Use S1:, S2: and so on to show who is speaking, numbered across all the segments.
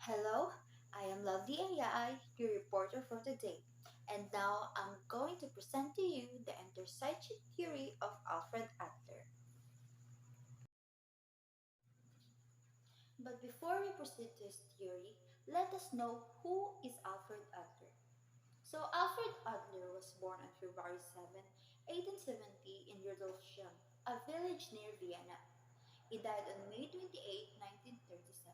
S1: Hello, I am Lovely AI, your reporter for today, and now I'm going to present to you the Interpsychic theory of Alfred Adler. But before we proceed to his theory, let us know who is Alfred Adler. So Alfred Adler was born on February 7, 1870 in Rudolfsheim, a village near Vienna. He died on May 28, 1937.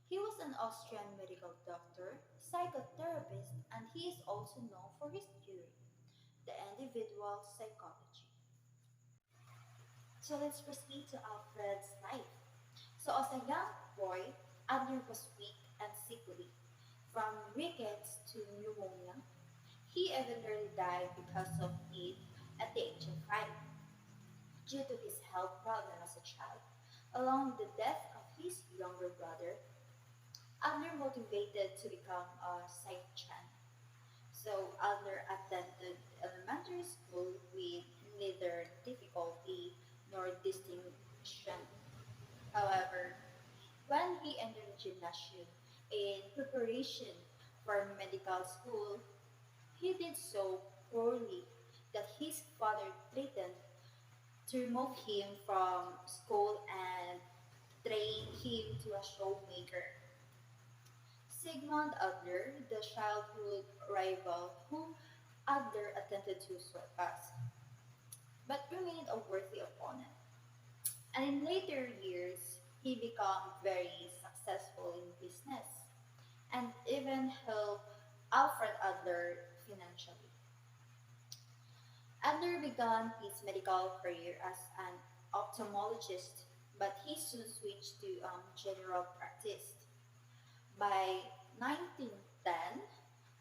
S1: He was an Austrian medical doctor, psychotherapist, and he is also known for his theory, the individual psychology. So let's proceed to Alfred's life. So as a young boy, Adler was weak and sickly, from rickets to pneumonia. He eventually died because of it at the age of 5, due to his health problem as a child, along with the death of his younger brother. Adler motivated to become a psychiatrist. So Adler attended elementary school with neither difficulty nor distinction. However, when he entered the gymnasium in preparation for medical school, he did so poorly that his father threatened to remove him from school and train him to a showmaker. Sigmund Adler, the childhood rival whom Adler attempted to surpass, but remained a worthy opponent. And in later years, he became very successful in business and even helped Alfred Adler financially. Adler began his medical career as an ophthalmologist, but he soon switched to general practice. By 1910,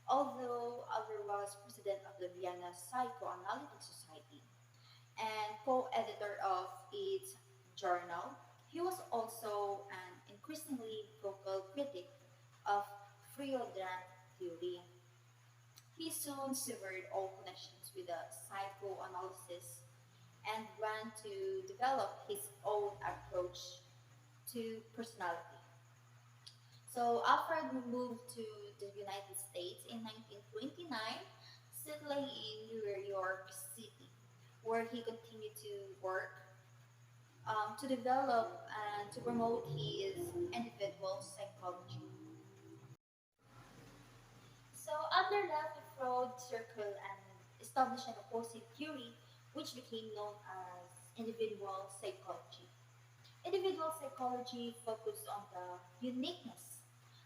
S1: although Adler was president of the Vienna Psychoanalytic Society and co-editor of its journal, he was also an increasingly vocal critic of Freudian theory. He soon severed all connections with the psychoanalysis and began to develop his own approach to personality. So Alfred moved to the United States in 1929, settling in New York City, where he continued to work to develop and to promote his individual psychology. So Adler left the Freud circle and established an opposite theory, which became known as individual psychology. Individual psychology focused on the uniqueness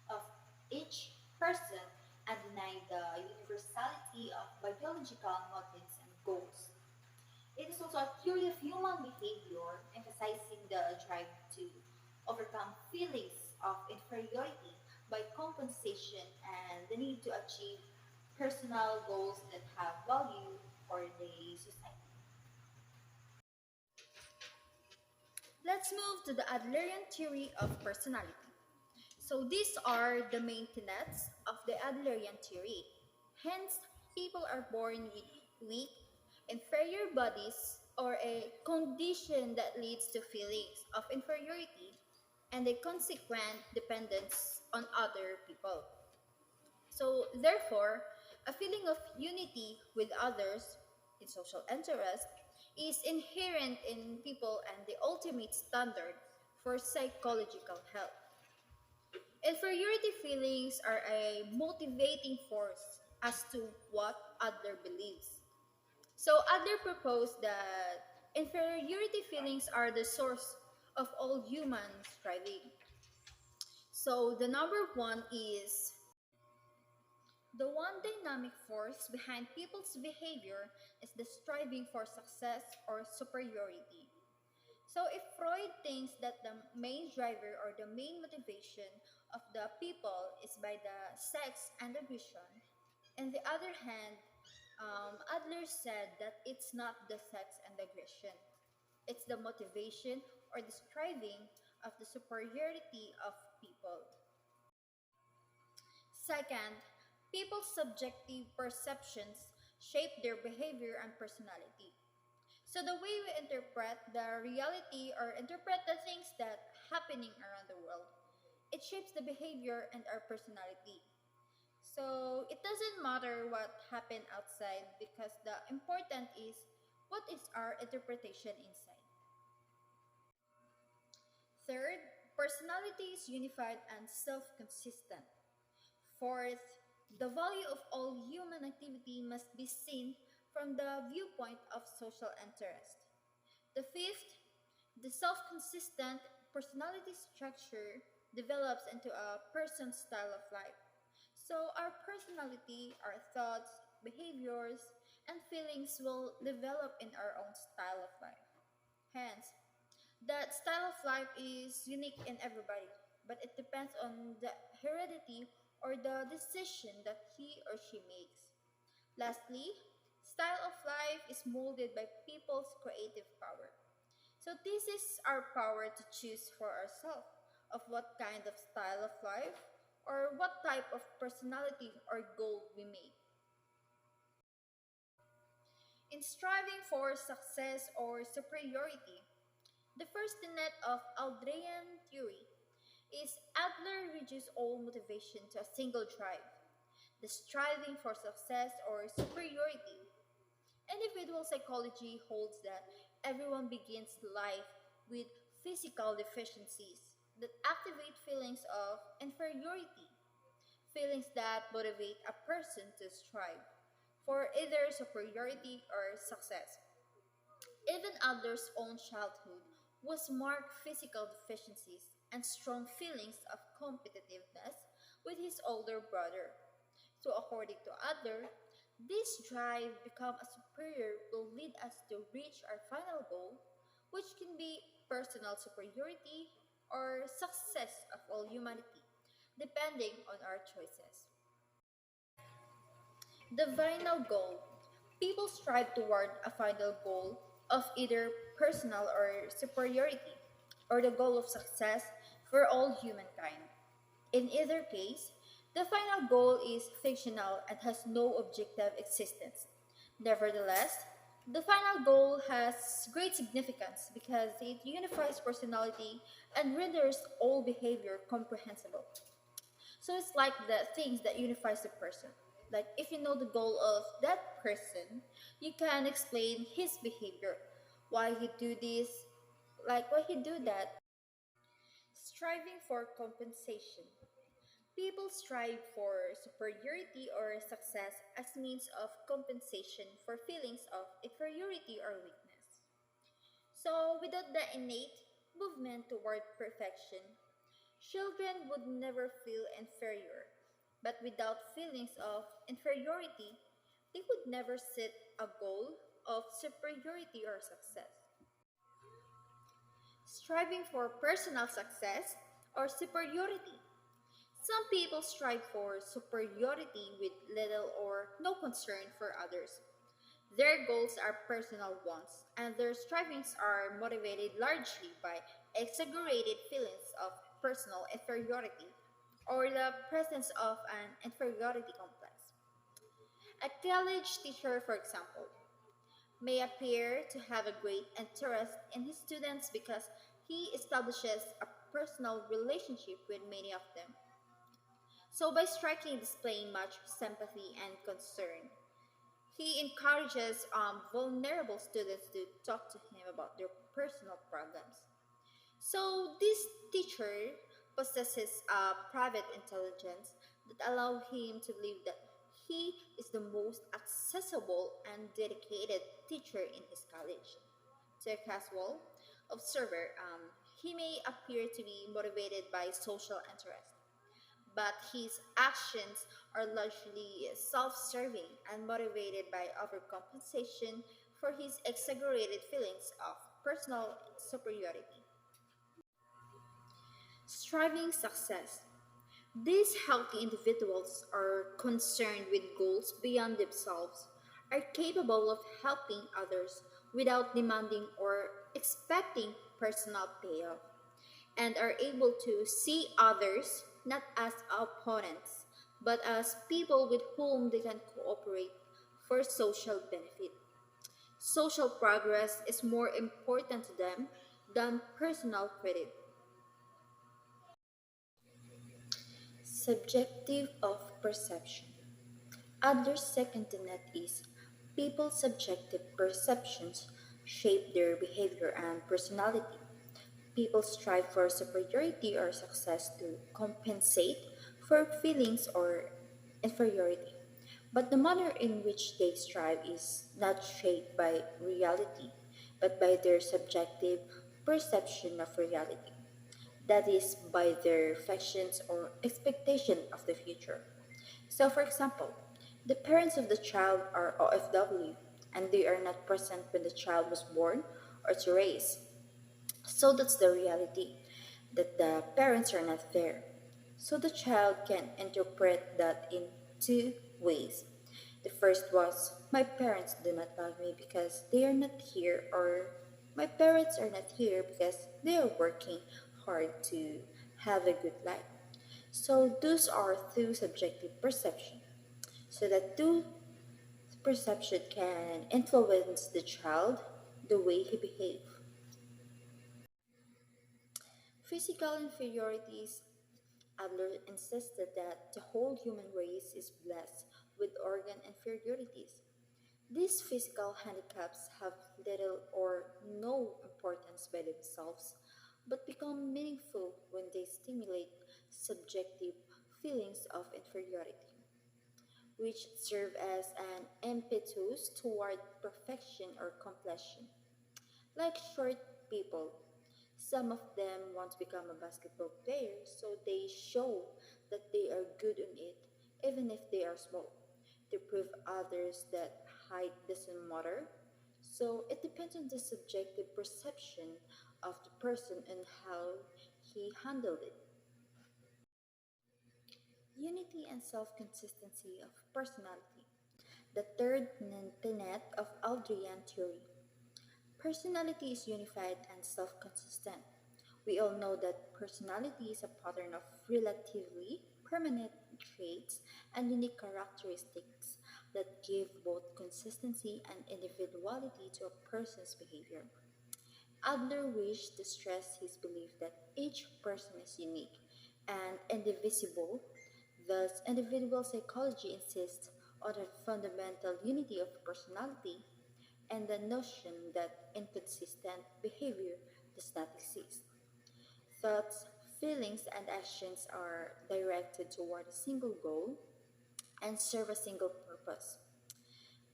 S1: of each person and denied the universality of biological motives and goals. It is also a theory of human behavior, emphasizing the drive to overcome feelings of inferiority by compensation and the need to achieve personal goals that have value for the society. Let's move to the Adlerian theory of personality. So these are the main tenets of the Adlerian theory. Hence, people are born with weak, inferior bodies or a condition that leads to feelings of inferiority and a consequent dependence on other people. So, therefore, a feeling of unity with others in social interest is inherent in people and the ultimate standard for psychological health. Inferiority feelings are a motivating force as to what Adler believes. So Adler proposed that inferiority feelings are the source of all human striving. So the number one is the one dynamic force behind people's behavior is the striving for success or superiority. So if Freud thinks that the main driver or the main motivation of the people is by the sex and ambition, on the other hand, Adler said that it's not the sex and aggression, it's the motivation or the striving of the superiority of people. Second, people's subjective perceptions shape their behavior and personality. So the way we interpret the reality or interpret the things that happening around the world, it shapes the behavior and our personality. So it doesn't matter what happened outside because the important is what is our interpretation inside. Third, personality is unified and self-consistent. Fourth, the value of all human activity must be seen from the viewpoint of social interest. The fifth, the self-consistent personality structure develops into a person's style of life. So our personality, our thoughts, behaviors, and feelings will develop in our own style of life. Hence, that style of life is unique in everybody, but it depends on the heredity or the decision that he or she makes. Lastly, style of life is molded by people's creative power. So this is our power to choose for ourselves of what kind of style of life or what type of personality or goal we make. In striving for success or superiority, the first tenet of Adlerian theory is Adler reduces all motivation to a single drive, the striving for success or superiority. Individual psychology holds that everyone begins life with physical deficiencies that activate feelings of inferiority, feelings that motivate a person to strive for either superiority or success. Even Adler's own childhood was marked physical deficiencies and strong feelings of competitiveness with his older brother. So according to Adler, this drive become a superior will lead us to reach our final goal, which can be personal superiority or success of all humanity, depending on our choices. The final goal. People strive toward a final goal of either personal or superiority, or the goal of success for all humankind. In either case, the final goal is fictional and has no objective existence. Nevertheless, the final goal has great significance because it unifies personality and renders all behavior comprehensible. So it's like the things that unifies the person. Like if you know the goal of that person, you can explain his behavior, why he do this, like why he do that. Striving for compensation. People strive for superiority or success as means of compensation for feelings of inferiority or weakness. So without the innate movement toward perfection, children would never feel inferior, but without feelings of inferiority, they would never set a goal of superiority or success. Striving for personal success or superiority. Some people strive for superiority with little or no concern for others. Their goals are personal ones, and their strivings are motivated largely by exaggerated feelings of personal inferiority or the presence of an inferiority complex. A college teacher, for example, may appear to have a great interest in his students because he establishes a personal relationship with many of them. So, by striking displaying much sympathy and concern, he encourages vulnerable students to talk to him about their personal problems. So this teacher possesses a private intelligence that allow him to believe that he is the most accessible and dedicated teacher in his college. To a casual observer, he may appear to be motivated by social interest, but his actions are largely self-serving and motivated by overcompensation for his exaggerated feelings of personal superiority. Striving success. These healthy individuals are concerned with goals beyond themselves, are capable of helping others without demanding or expecting personal payoff, and are able to see others not as opponents, but as people with whom they can cooperate for social benefit. Social progress is more important to them than personal credit. Subjective of perception. Adler's second tenet is people's subjective perceptions shape their behavior and personality. People strive for superiority or success to compensate for feelings or inferiority. But the manner in which they strive is not shaped by reality, but by their subjective perception of reality. That is, by their fictions or expectation of the future. So, for example, the parents of the child are OFW and they are not present when the child was born or to raise. So that's the reality, that the parents are not there. So the child can interpret that in two ways. The first was, my parents do not love me because they are not here, or my parents are not here because they are working hard to have a good life. So those are two subjective perceptions. So that two perception can influence the child the way he behaves. Physical inferiorities. Adler insisted that the whole human race is blessed with organ inferiorities. These physical handicaps have little or no importance by themselves, but become meaningful when they stimulate subjective feelings of inferiority, which serve as an impetus toward perfection or completion. Like short people, some of them want to become a basketball player, so they show that they are good on it, even if they are small, to prove others that height doesn't matter. So it depends on the subjective perception of the person and how he handled it. Unity and self consistency of personality. The third tenet of Aldrian theory. Personality is unified and self consistent. We all know that personality is a pattern of relatively permanent traits and unique characteristics that give both consistency and individuality to a person's behavior. Adler wished to stress his belief that each person is unique and indivisible. Thus, individual psychology insists on a fundamental unity of personality and the notion that inconsistent behavior does not exist. Thoughts, feelings, and actions are directed toward a single goal and serve a single purpose.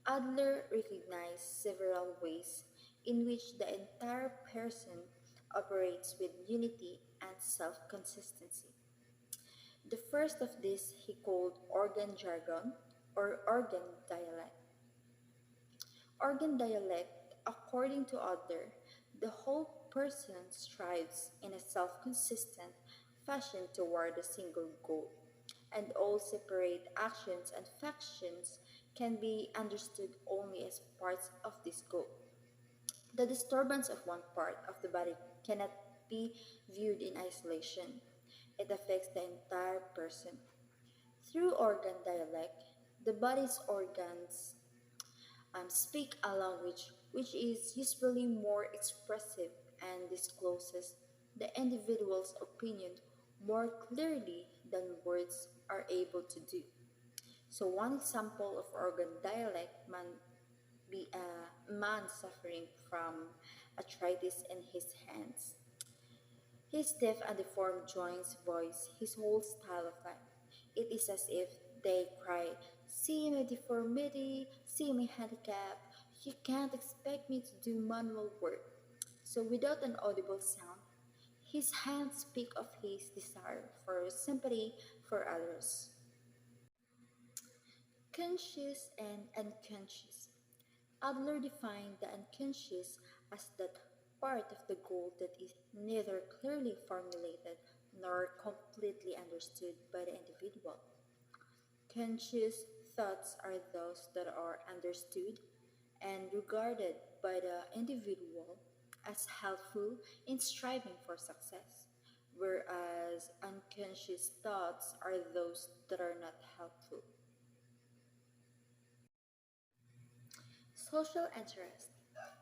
S1: Adler recognized several ways in which the entire person operates with unity and self consistency. The first of these he called organ jargon or organ dialect. Organ dialect, according to Adler, the whole person strives in a self consistent fashion toward a single goal, and all separate actions and factions can be understood only as parts of this goal. The disturbance of one part of the body cannot be viewed in isolation, it affects the entire person. Through organ dialect, the body's organs speak a language which is usually more expressive and discloses the individual's opinion more clearly than words are able to do. So, one example of organ dialect might be a man suffering from arthritis in his hands. His stiff and deformed joints voice his whole style of life. It is as if they cry, see my deformity, see my handicap. You can't expect me to do manual work. So, without an audible sound, his hands speak of his desire for sympathy for others. Conscious and unconscious. Adler defined the unconscious as that part of the goal that is neither clearly formulated nor completely understood by the individual. Conscious thoughts are those that are understood and regarded by the individual as helpful in striving for success, whereas unconscious thoughts are those that are not helpful. Social interest.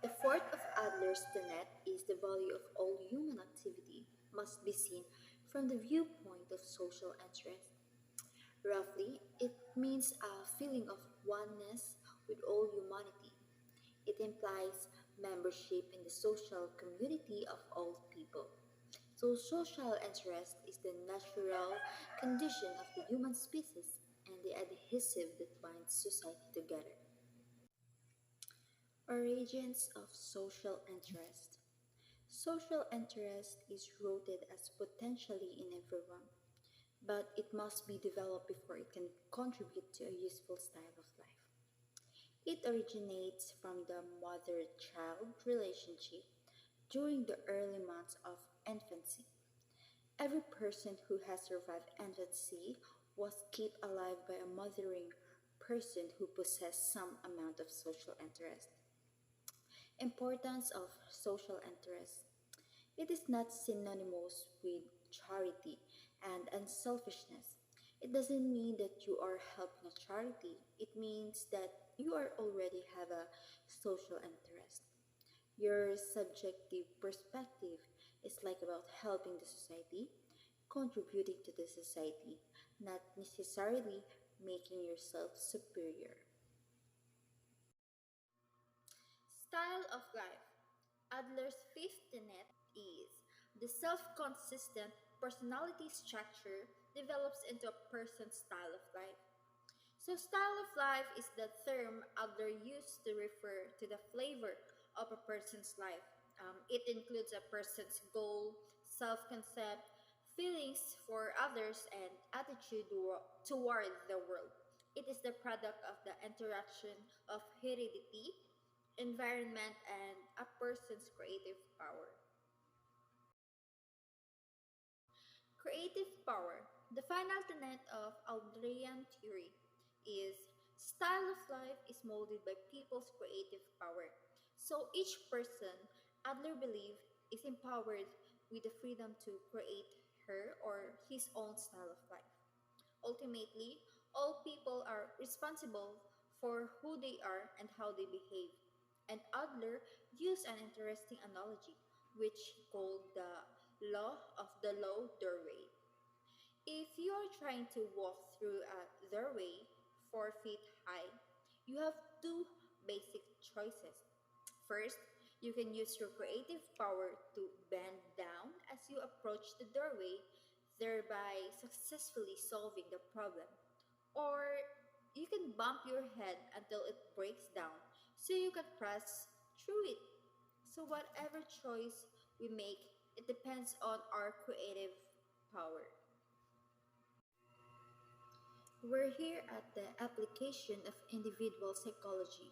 S1: The fourth of Adler's tenet is the value of all human activity must be seen from the viewpoint of social interest. Roughly, it means a feeling of oneness with all humanity. It implies membership in the social community of all people. So, social interest is the natural condition of the human species and the adhesive that binds society together. Origins of social interest. Social interest is rooted as potentially in everyone, but it must be developed before it can contribute to a useful style of life. It originates from the mother child relationship during the early months of infancy. Every person who has survived infancy was kept alive by a mothering person who possessed some amount of social interest. Importance of social interest. It is not synonymous with charity and unselfishness. It doesn't mean that you are helping a charity. It means that you are already have a social interest. Your subjective perspective is like about helping the society, contributing to the society, not necessarily making yourself superior. Style of life. Adler's fifth tenet is the self consistent personality structure develops into a person's style of life. So, style of life is the term Adler used to refer to the flavor of a person's life. It includes a person's goal, self concept, feelings for others, and attitude toward the world. It is the product of the interaction of heredity, environment, and a person's creative power. Creative power. The final tenet of Adlerian theory is style of life is molded by people's creative power. So each person, Adler believed, is empowered with the freedom to create her or his own style of life. Ultimately, all people are responsible for who they are and how they behave. And Adler used an interesting analogy, which he called the law of the low doorway. If you are trying to walk through a doorway 4 feet high, you have two basic choices. First, you can use your creative power to bend down as you approach the doorway, thereby successfully solving the problem. Or you can bump your head until it breaks down so you can press through it. So, whatever choice we make, it depends on our creative power. We're here at the application of individual psychology.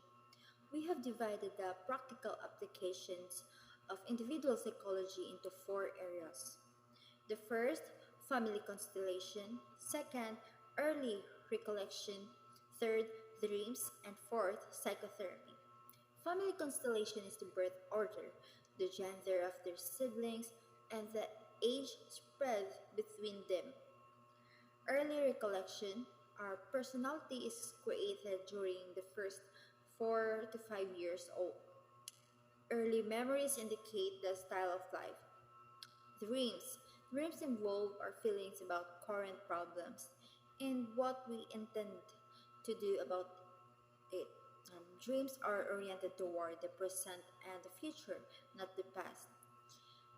S1: We have divided the practical applications of individual psychology into four areas. The first, family constellation; second, early recollection; third, dreams; and fourth, psychotherapy. Family constellation is the birth order, the gender of their siblings, and the age spread between them. Early recollection: our personality is created during the first 4 to 5 years old. Early memories indicate the style of life. Dreams. Dreams involve our feelings about current problems and what we intend to do about it. Dreams are oriented toward the present and the future, not the past.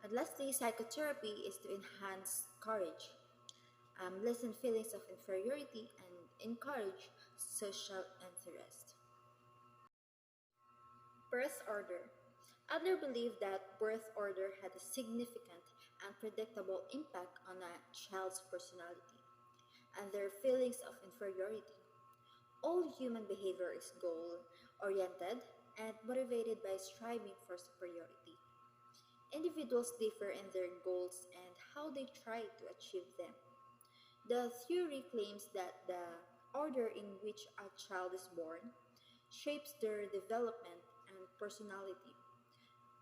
S1: And lastly, psychotherapy is to enhance courage, lessen feelings of inferiority, and encourage social interest. Birth order. Adler believed that birth order had a significant and predictable impact on a child's personality and their feelings of inferiority. All human behavior is goal oriented and motivated by striving for superiority. Individuals differ in their goals and how they try to achieve them. The theory claims that the order in which a child is born shapes their development and personality.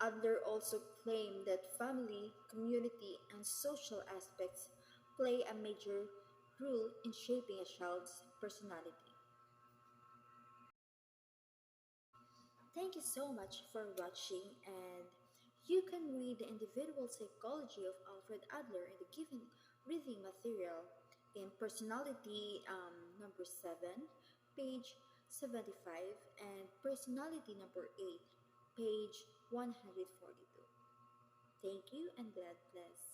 S1: Adler also claimed that family, community, and social aspects play a major role in shaping a child's personality. Thank you so much for watching, and you can read the individual psychology of Alfred Adler in the given reading material. in personality number 7, page 75, and personality number 8, page 142. Thank you and God bless.